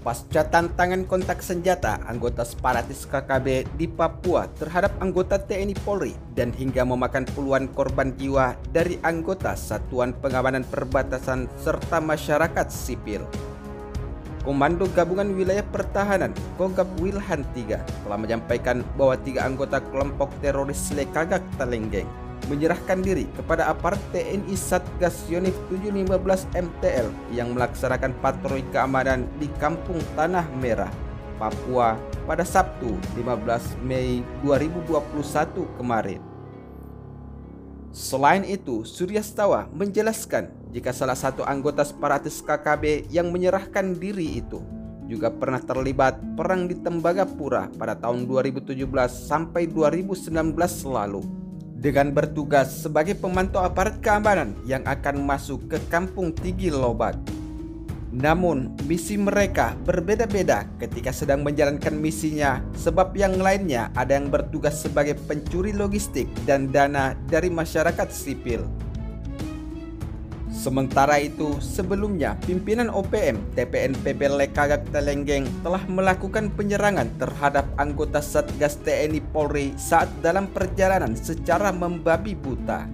Pasca tantangan kontak senjata anggota separatis KKB di Papua terhadap anggota TNI Polri dan hingga memakan puluhan korban jiwa dari anggota Satuan Pengamanan Perbatasan serta masyarakat sipil. Komando Gabungan Wilayah Pertahanan Kogab Wilhan III telah menyampaikan bahwa 3 anggota kelompok teroris Lekagak Talenggeng menyerahkan diri kepada aparat TNI Satgas Yonif 715 MTL yang melaksanakan patroli keamanan di Kampung Tanah Merah, Papua pada Sabtu 15 Mei 2021 kemarin. Selain itu, Surya Setawa menjelaskan jika salah satu anggota separatis KKB yang menyerahkan diri itu juga pernah terlibat perang di Tembagapura pada tahun 2017 sampai 2019 lalu, dengan bertugas sebagai pemantau aparat keamanan yang akan masuk ke Kampung Tigi Lobak. Namun, misi mereka berbeda-beda ketika sedang menjalankan misinya, sebab yang lainnya ada yang bertugas sebagai pencuri logistik dan dana dari masyarakat sipil. Sementara itu, sebelumnya pimpinan OPM TPNPB Lekagak Talenggeng telah melakukan penyerangan terhadap anggota Satgas TNI Polri saat dalam perjalanan secara membabi buta.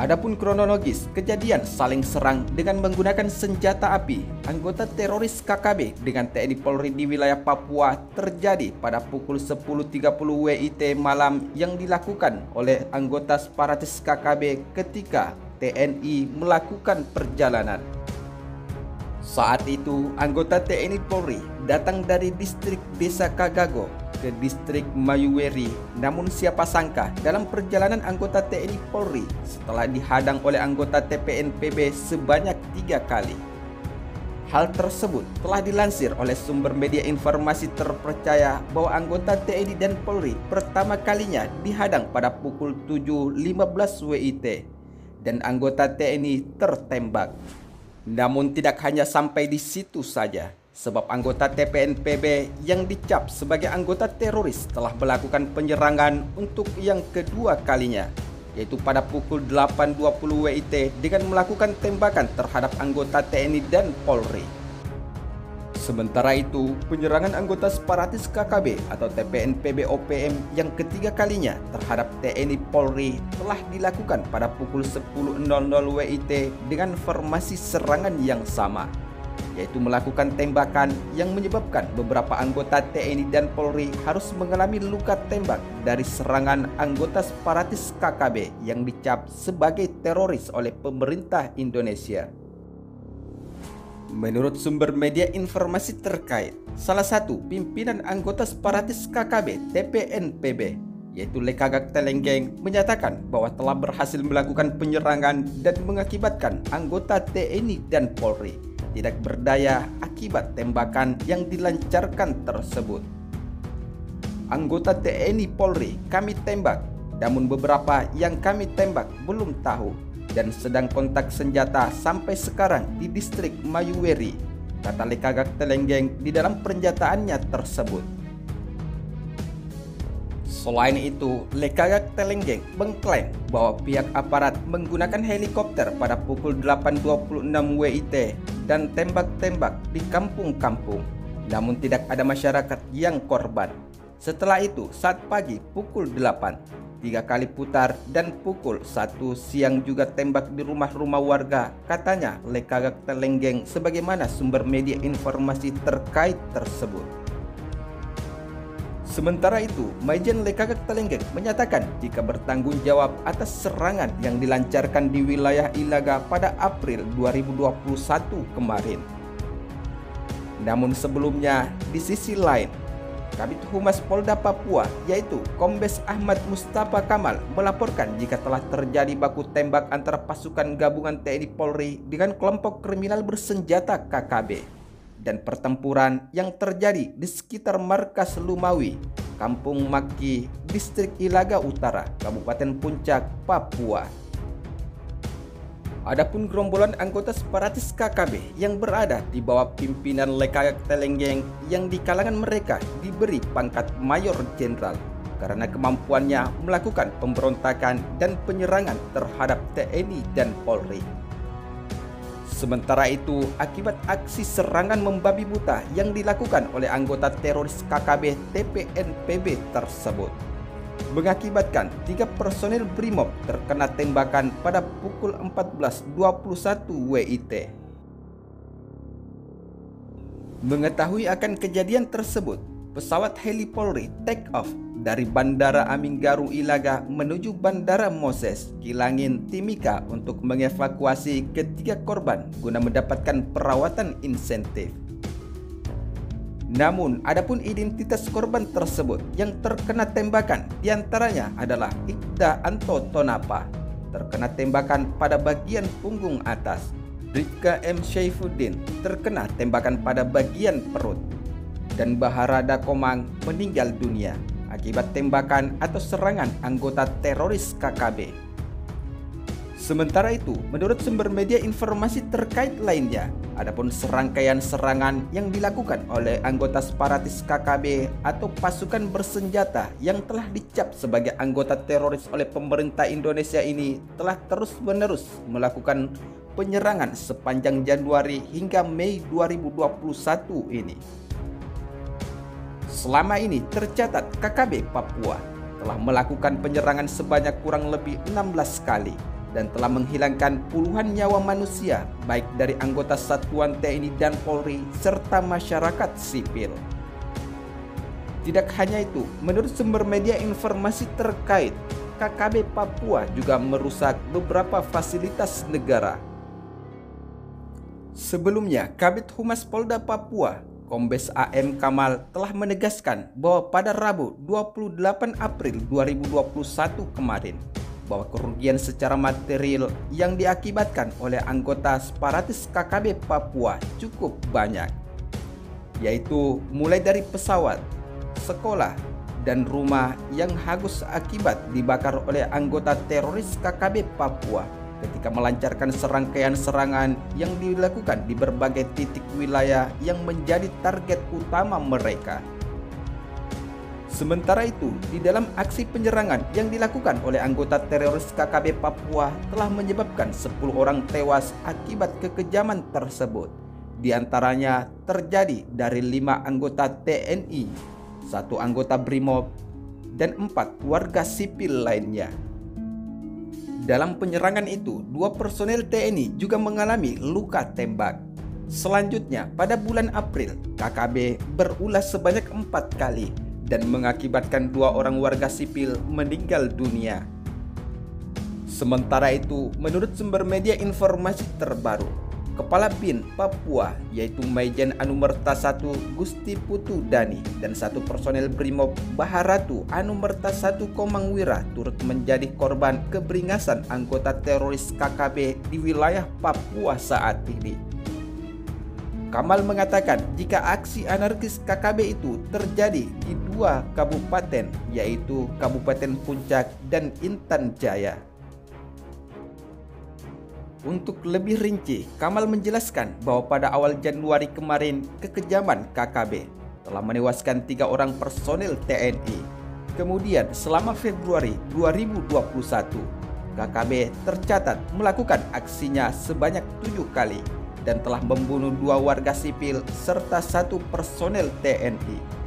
Adapun kronologis kejadian saling serang dengan menggunakan senjata api anggota teroris KKB dengan TNI Polri di wilayah Papua terjadi pada pukul 10.30 WIT malam yang dilakukan oleh anggota separatis KKB ketika TNI melakukan perjalanan. Saat itu, anggota TNI Polri datang dari distrik Desa Kagago ke distrik Mayuweri. Namun siapa sangka dalam perjalanan anggota TNI Polri setelah dihadang oleh anggota TPNPB sebanyak 3 kali. Hal tersebut telah dilansir oleh sumber media informasi terpercaya bahwa anggota TNI dan Polri pertama kalinya dihadang pada pukul 7.15 WIT. Dan anggota TNI tertembak. Namun tidak hanya sampai di situ saja, sebab anggota TPNPB yang dicap sebagai anggota teroris telah melakukan penyerangan untuk yang kedua kalinya, yaitu pada pukul 8.20 WIT dengan melakukan tembakan terhadap anggota TNI dan Polri. Sementara itu, penyerangan anggota separatis KKB atau TPNPB OPM yang ketiga kalinya terhadap TNI Polri telah dilakukan pada pukul 10.00 WIT dengan formasi serangan yang sama, yaitu melakukan tembakan yang menyebabkan beberapa anggota TNI dan Polri harus mengalami luka tembak dari serangan anggota separatis KKB yang dicap sebagai teroris oleh pemerintah Indonesia. Menurut sumber media informasi terkait, salah satu pimpinan anggota separatis KKB TPNPB, yaitu Lekagak Talenggeng, menyatakan bahwa telah berhasil melakukan penyerangan dan mengakibatkan anggota TNI dan Polri tidak berdaya akibat tembakan yang dilancarkan tersebut. Anggota TNI Polri kami tembak, namun beberapa yang kami tembak belum tahu dan sedang kontak senjata sampai sekarang di distrik Mayuweri, kata Lekagak Talenggeng di dalam pernyataannya tersebut. Selain itu, Lekagak Talenggeng mengklaim bahwa pihak aparat menggunakan helikopter pada pukul 8.26 WIT dan tembak-tembak di kampung-kampung, namun tidak ada masyarakat yang korban. Setelah itu, saat pagi pukul 8, 3 kali putar dan pukul 1 siang juga tembak di rumah-rumah warga, katanya Lekagak Talenggeng sebagaimana sumber media informasi terkait tersebut. Sementara itu, Maijen Lekagak Talenggeng menyatakan jika bertanggung jawab atas serangan yang dilancarkan di wilayah Ilaga pada April 2021 kemarin. Namun sebelumnya, di sisi lain, Kabid Humas Polda Papua yaitu Kombes Ahmad Mustafa Kamal melaporkan jika telah terjadi baku tembak antara pasukan gabungan TNI Polri dengan kelompok kriminal bersenjata KKB dan pertempuran yang terjadi di sekitar markas Lumawi, Kampung Maki, Distrik Ilaga Utara, Kabupaten Puncak, Papua. Adapun gerombolan anggota separatis KKB yang berada di bawah pimpinan Lekagak Talenggeng yang di kalangan mereka diberi pangkat Mayor Jenderal karena kemampuannya melakukan pemberontakan dan penyerangan terhadap TNI dan Polri. Sementara itu, akibat aksi serangan membabi buta yang dilakukan oleh anggota teroris KKB TPNPB tersebut, mengakibatkan 3 personel BRIMOB terkena tembakan pada pukul 14.21 WIT. Mengetahui akan kejadian tersebut, pesawat heli Polri take off dari Bandara Aminggaru Ilaga menuju Bandara Moses Kilangin Timika untuk mengevakuasi ketiga korban guna mendapatkan perawatan insentif. Namun, adapun identitas korban tersebut yang terkena tembakan diantaranya adalah Ikda Anto Tonapa, terkena tembakan pada bagian punggung atas. Bribka M. Syaifuddin terkena tembakan pada bagian perut, dan Baharada Komang meninggal dunia akibat tembakan atau serangan anggota teroris KKB. Sementara itu, menurut sumber media informasi terkait lainnya, adapun serangkaian serangan yang dilakukan oleh anggota separatis KKB atau pasukan bersenjata yang telah dicap sebagai anggota teroris oleh pemerintah Indonesia ini telah terus-menerus melakukan penyerangan sepanjang Januari hingga Mei 2021 ini. Selama ini tercatat KKB Papua telah melakukan penyerangan sebanyak kurang lebih 16 kali dan telah menghilangkan puluhan nyawa manusia baik dari anggota satuan TNI dan Polri serta masyarakat sipil. Tidak hanya itu, menurut sumber media informasi terkait, KKB Papua juga merusak beberapa fasilitas negara. Sebelumnya, Kabid Humas Polda Papua, Kombes AM Kamal telah menegaskan bahwa pada Rabu 28 April 2021 kemarin, bahwa kerugian secara material yang diakibatkan oleh anggota separatis KKB Papua cukup banyak, yaitu mulai dari pesawat, sekolah, dan rumah yang hangus akibat dibakar oleh anggota teroris KKB Papua ketika melancarkan serangkaian serangan yang dilakukan di berbagai titik wilayah yang menjadi target utama mereka. Sementara itu, di dalam aksi penyerangan yang dilakukan oleh anggota teroris KKB Papua telah menyebabkan 10 orang tewas akibat kekejaman tersebut. Di antaranya terjadi dari 5 anggota TNI, 1 anggota BRIMOB, dan 4 warga sipil lainnya. Dalam penyerangan itu, 2 personel TNI juga mengalami luka tembak. Selanjutnya, pada bulan April, KKB berulah sebanyak 4 kali dan mengakibatkan 2 orang warga sipil meninggal dunia. Sementara itu, menurut sumber media informasi terbaru, Kepala BIN Papua yaitu Maijen Anumerta I Gusti Putu Dani dan 1 personel BRIMOB Baharatu Anumerta I Komangwira turut menjadi korban keberingasan anggota teroris KKB di wilayah Papua saat ini. Kamal mengatakan jika aksi anarkis KKB itu terjadi di 2 kabupaten yaitu Kabupaten Puncak dan Intan Jaya. Untuk lebih rinci, Kamal menjelaskan bahwa pada awal Januari kemarin, kekejaman KKB telah menewaskan 3 orang personel TNI. Kemudian selama Februari 2021, KKB tercatat melakukan aksinya sebanyak 7 kali dan telah membunuh 2 warga sipil serta 1 personel TNI.